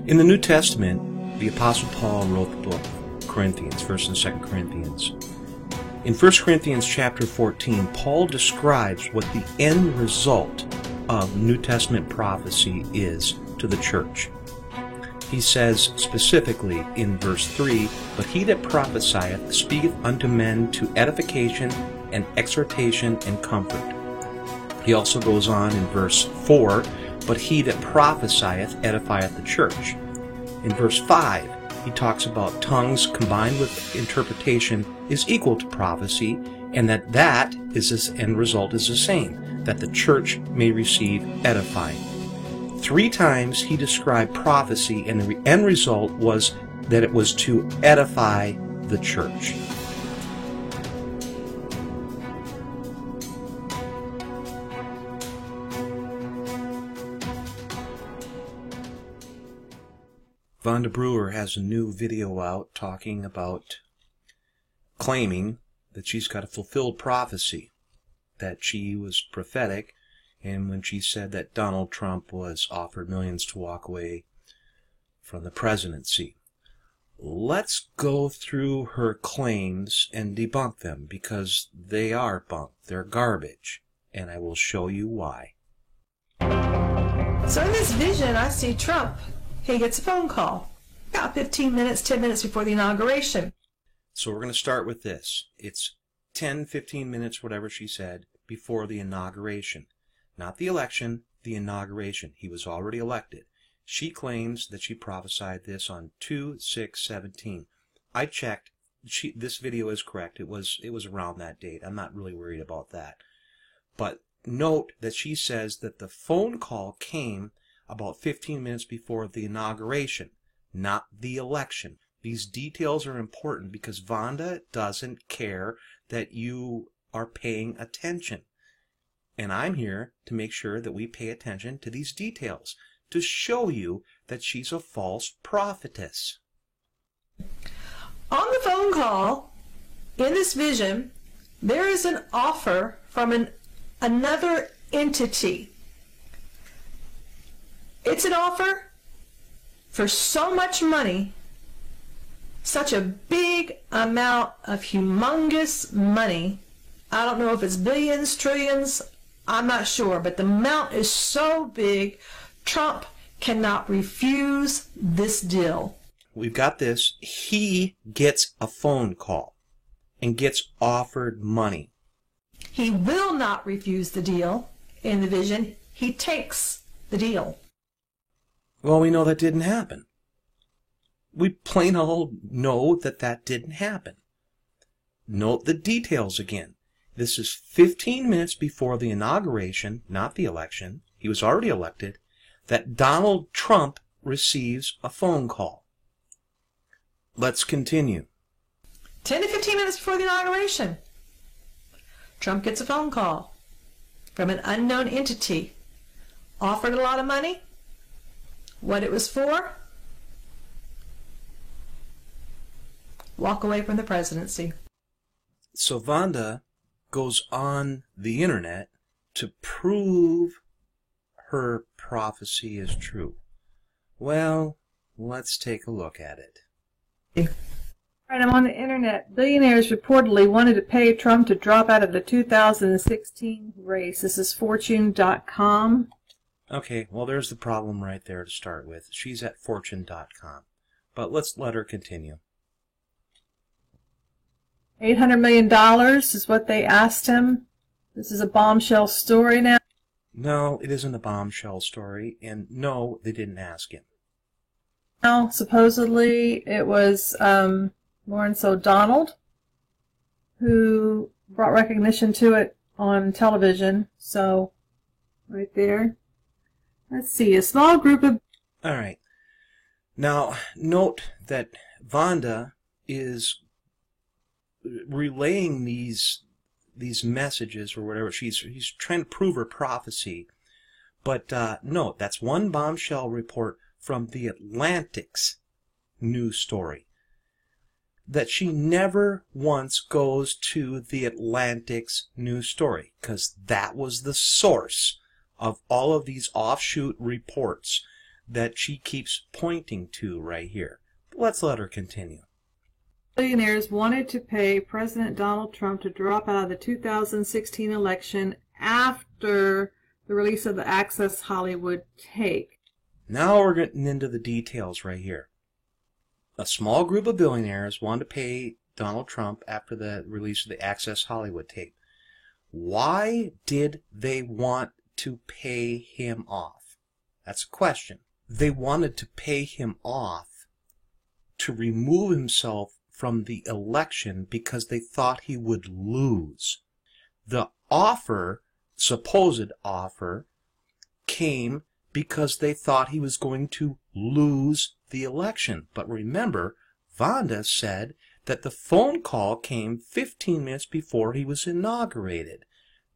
In the New Testament, the Apostle Paul wrote the book of Corinthians, 1st and 2nd Corinthians. In 1 Corinthians chapter 14, Paul describes what the end result of New Testament prophecy is to the church. He says specifically in verse 3, "But he that prophesieth speaketh unto men to edification and exhortation and comfort." He also goes on in verse 4, "But he that prophesieth edifieth the church." In verse 5, he talks about tongues combined with interpretation is equal to prophecy, and that is this end result is the same, that the church may receive edifying. 3 times he described prophecy, and the end result was that it was to edify the church. Vonda Brewer has a new video out talking about claiming that she's got a fulfilled prophecy, that she was prophetic, and when she said that Donald Trump was offered millions to walk away from the presidency. Let's go through her claims and debunk them, because they are bunk. They're garbage, and I will show you why. So in this vision, I see Trump. He gets a phone call about 15 minutes, 10 minutes before the inauguration. So we're going to start with this. It's 10, 15 minutes, whatever she said, before the inauguration. Not the election, the inauguration. He was already elected. She claims that she prophesied this on 2/6/17. I checked. This video is correct. It was around that date. I'm not really worried about that. But note that she says that the phone call came about 15 minutes before the inauguration, not the election. These details are important because Vonda doesn't care that you are paying attention. And I'm here to make sure that we pay attention to these details, to show you that she's a false prophetess. On the phone call, in this vision, there is an offer from another entity. It's an offer for so much money, such a big amount of humongous money. I don't know if it's billions, trillions, I'm not sure, but the amount is so big, Trump cannot refuse this deal. We've got this. He gets a phone call and gets offered money. He will not refuse the deal in the vision. He takes the deal. Well, we know that didn't happen. We plain old know that that didn't happen. Note the details again. This is 15 minutes before the inauguration, not the election. He was already elected. That Donald Trump receives a phone call. Let's continue. 10 to 15 minutes before the inauguration, Trump gets a phone call from an unknown entity. Offered a lot of money. What it was for? Walk away from the presidency. So Vonda goes on the internet to prove her prophecy is true. Well, let's take a look at it. Right, I'm on the internet. Billionaires reportedly wanted to pay Trump to drop out of the 2016 race. This is Fortune.com. Okay, well, there's the problem right there to start with. She's at Fortune.com. But let's let her continue. $800 million is what they asked him. This is a bombshell story now. No, it isn't a bombshell story, and no, they didn't ask him. Now, supposedly, it was Lawrence O'Donnell who brought recognition to it on television. So, right there. Let's see, a small group of... All right. Now, note that Vonda is relaying these messages or whatever. He's trying to prove her prophecy. But note, that's one bombshell report from the Atlantic's news story. That she never once goes to the Atlantic's news story, because that was the source of all of these offshoot reports that she keeps pointing to right here. Let's let her continue. Billionaires wanted to pay President Donald Trump to drop out of the 2016 election after the release of the Access Hollywood tape. Now we're getting into the details right here. A small group of billionaires wanted to pay Donald Trump after the release of the Access Hollywood tape. Why did they want to pay him off? That's a question. They wanted to pay him off to remove himself from the election because they thought he would lose. The offer, supposed offer, came because they thought he was going to lose the election. But remember, Vonda said that the phone call came 15 minutes before he was inaugurated.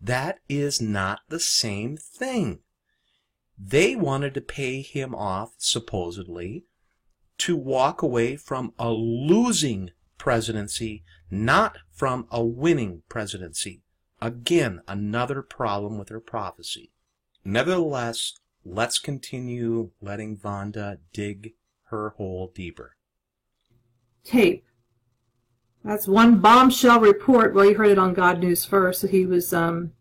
That is not the same thing. They wanted to pay him off, supposedly, to walk away from a losing presidency, not from a winning presidency. Again, another problem with her prophecy. Nevertheless, let's continue letting Vonda dig her hole deeper. Tape. That's one bombshell report. Well, you heard it on God News First, that he was given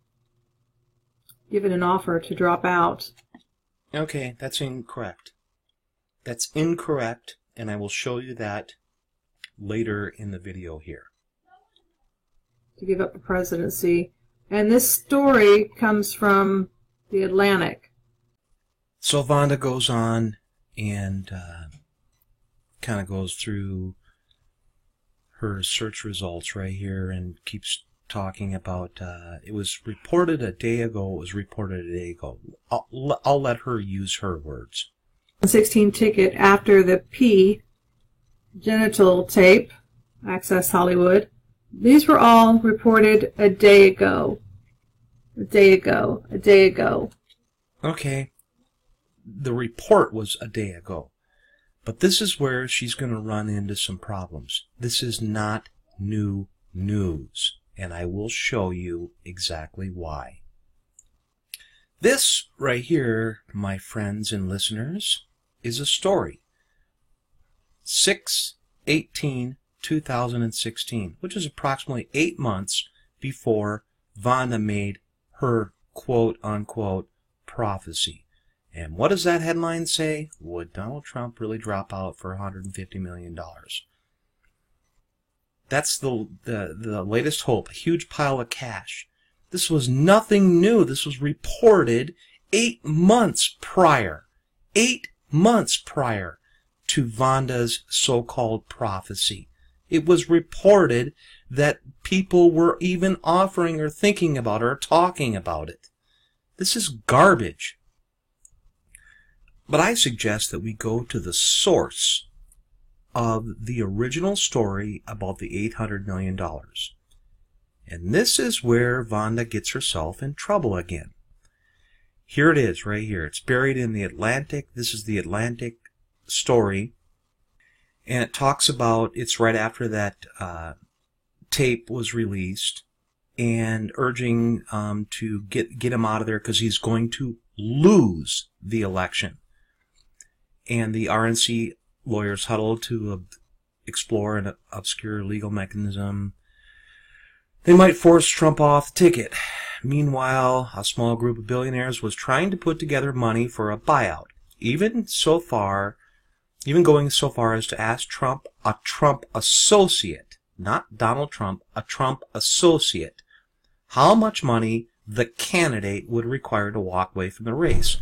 an offer to drop out. Okay, that's incorrect. That's incorrect, and I will show you that later in the video here. To give up the presidency. And this story comes from The Atlantic. So Vonda goes on and kind of goes through her search results right here and keeps talking about, it was reported a day ago, I'll let her use her words. 16 ticket after the P genital tape, Access Hollywood. These were all reported a day ago. A day ago. Okay, the report was a day ago. But this is where she's going to run into some problems. This is not new news, and I will show you exactly why. This right here, my friends and listeners, is a story. 6/18/2016, which is approximately 8 months before Vonda made her quote-unquote prophecy. And what does that headline say? Would Donald Trump really drop out for $150 million? That's the latest hope, a huge pile of cash. This was nothing new. This was reported 8 months prior. 8 months prior to Vonda's so-called prophecy. It was reported that people were even offering or thinking about or talking about it. This is garbage. But I suggest that we go to the source of the original story about the $800 million. And this is where Vonda gets herself in trouble again. Here it is, right here. It's buried in the Atlantic. This is the Atlantic story. And it talks about, it's right after that tape was released, and urging to get him out of there because he's going to lose the election. And the RNC lawyers huddled to explore an obscure legal mechanism. They might force Trump off the ticket. Meanwhile, a small group of billionaires was trying to put together money for a buyout, even going so far as to ask Trump, a Trump associate, not Donald Trump, a Trump associate, how much money the candidate would require to walk away from the race.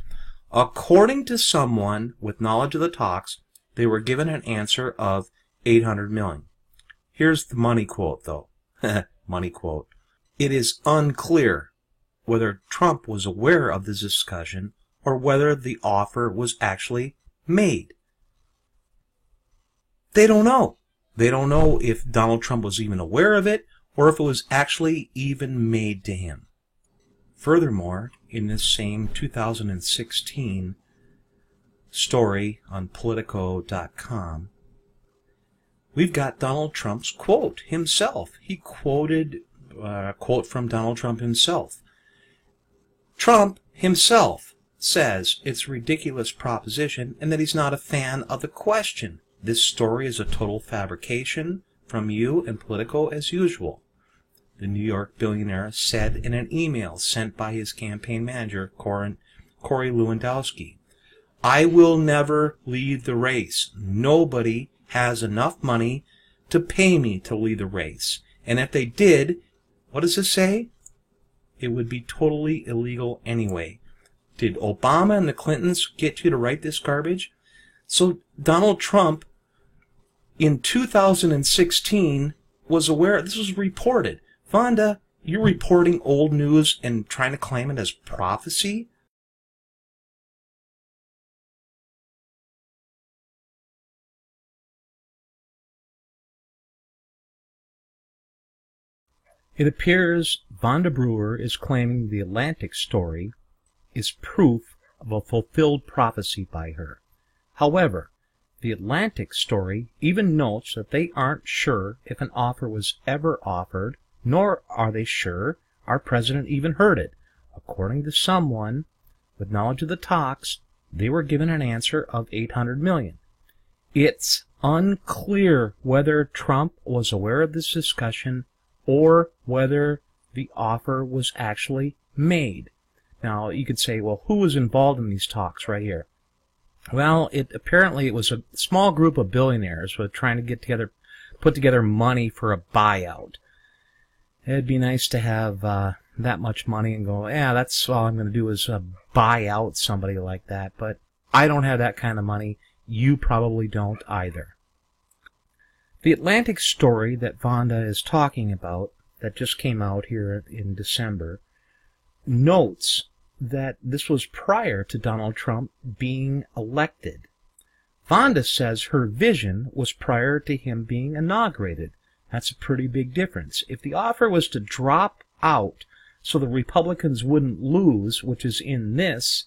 According to someone with knowledge of the talks, they were given an answer of $800 million. Here's the money quote, though. Money quote. It is unclear whether Trump was aware of this discussion or whether the offer was actually made. They don't know. They don't know if Donald Trump was even aware of it or if it was actually even made to him. Furthermore, in this same 2016 story on Politico.com, we've got Donald Trump's quote himself. He quoted a quote from Donald Trump himself. Trump himself says it's a ridiculous proposition and that he's not a fan of the question. This story is a total fabrication from you and Politico as usual, the New York billionaire said in an email sent by his campaign manager, Corey Lewandowski. I will never lead the race. Nobody has enough money to pay me to lead the race. And if they did, what does it say? It would be totally illegal anyway. Did Obama and the Clintons get you to write this garbage? So Donald Trump in 2016 was aware, this was reported. Vonda, you're reporting old news and trying to claim it as prophecy? It appears Vonda Brewer is claiming the Atlantic story is proof of a fulfilled prophecy by her. However, the Atlantic story even notes that they aren't sure if an offer was ever offered, nor are they sure our president even heard it. According to someone with knowledge of the talks, they were given an answer of $800 million. It's unclear whether Trump was aware of this discussion or whether the offer was actually made. Now, you could say, well, who was involved in these talks right here? Well, apparently it was a small group of billionaires who were trying to put together money for a buyout. It'd be nice to have that much money and go, yeah, that's all I'm going to do is buy out somebody like that. But I don't have that kind of money. You probably don't either. The Atlantic story that Vonda is talking about, that just came out here in December, notes that this was prior to Donald Trump being elected. Vonda says her vision was prior to him being inaugurated. That's a pretty big difference. If the offer was to drop out so the Republicans wouldn't lose, which is in this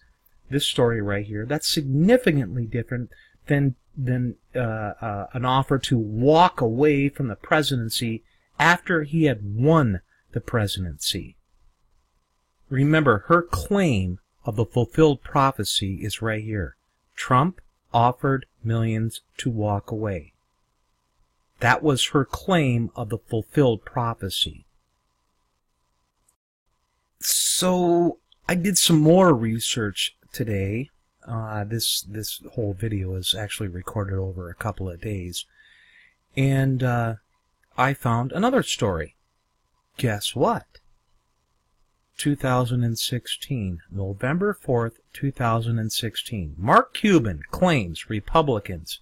story right here, that's significantly different than an offer to walk away from the presidency after he had won the presidency. Remember, her claim of the fulfilled prophecy is right here. Trump offered millions to walk away. That was her claim of the fulfilled prophecy. So I did some more research today. This whole video is actually recorded over a couple of days. And I found another story. Guess what? 2016, November 4th, 2016. Mark Cuban claims Republicans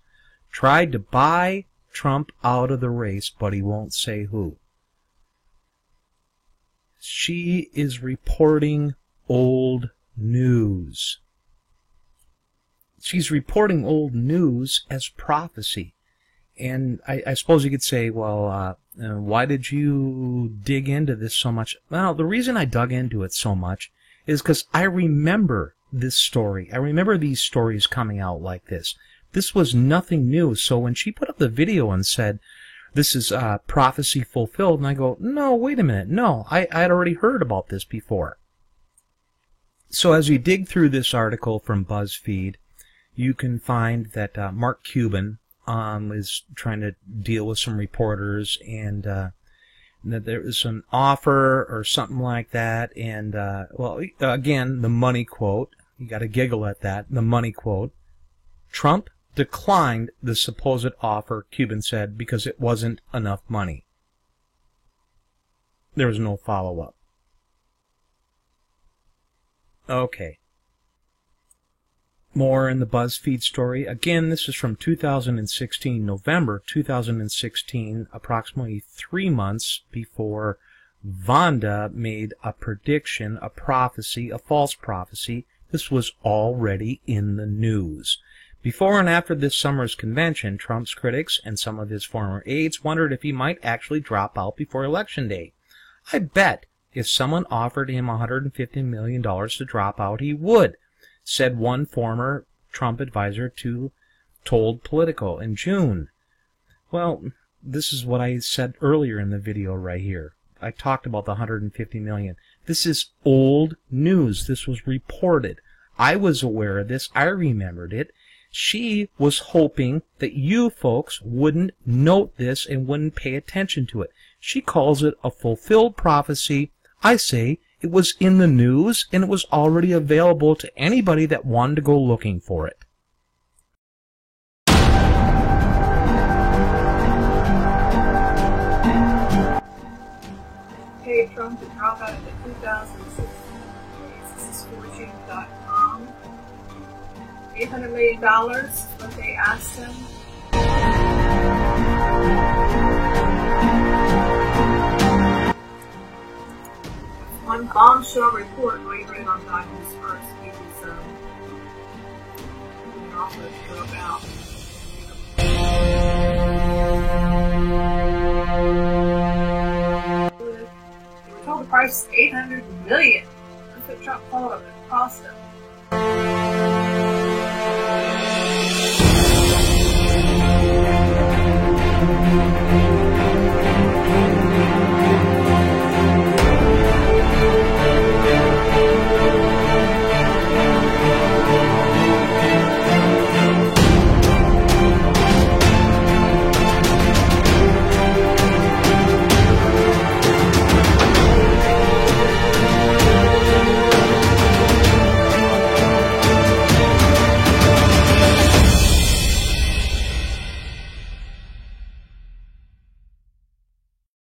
tried to buy Trump out of the race, but he won't say who. She is reporting old news. She's reporting old news as prophecy. And I suppose you could say, well, why did you dig into this so much? Well, the reason I dug into it so much is because I remember this story. I remember these stories coming out like this. This was nothing new. So when she put up the video and said, this is prophecy fulfilled, and I go, no, wait a minute. No, I had already heard about this before. So as we dig through this article from BuzzFeed, you can find that Mark Cuban is trying to deal with some reporters, and that there was an offer or something like that, and well, again, the money quote, you got to giggle at that, the money quote, Trump declined the supposed offer, Cuban said, because it wasn't enough money. There was no follow-up. Okay. More in the BuzzFeed story. Again, this is from 2016, November 2016, approximately 3 months before Vonda made a prediction, a prophecy, a false prophecy. This was already in the news. Before and after this summer's convention, Trump's critics and some of his former aides wondered if he might actually drop out before Election Day. I bet if someone offered him $150 million to drop out, he would, said one former Trump advisor told Politico in June. Well, this is what I said earlier in the video right here. I talked about the $150 million. This is old news. This was reported. I was aware of this. I remembered it. She was hoping that you folks wouldn't note this and wouldn't pay attention to it. She calls it a fulfilled prophecy. I say it was in the news and it was already available to anybody that wanted to go looking for it. Hey, Trump to drop out of the 2006 This is Fortune.com. $800 million is what they asked him. One bombshell report wavering on documents first. He was an offer to go about. They were told the price is $800 million. That's what Trump told them it cost them.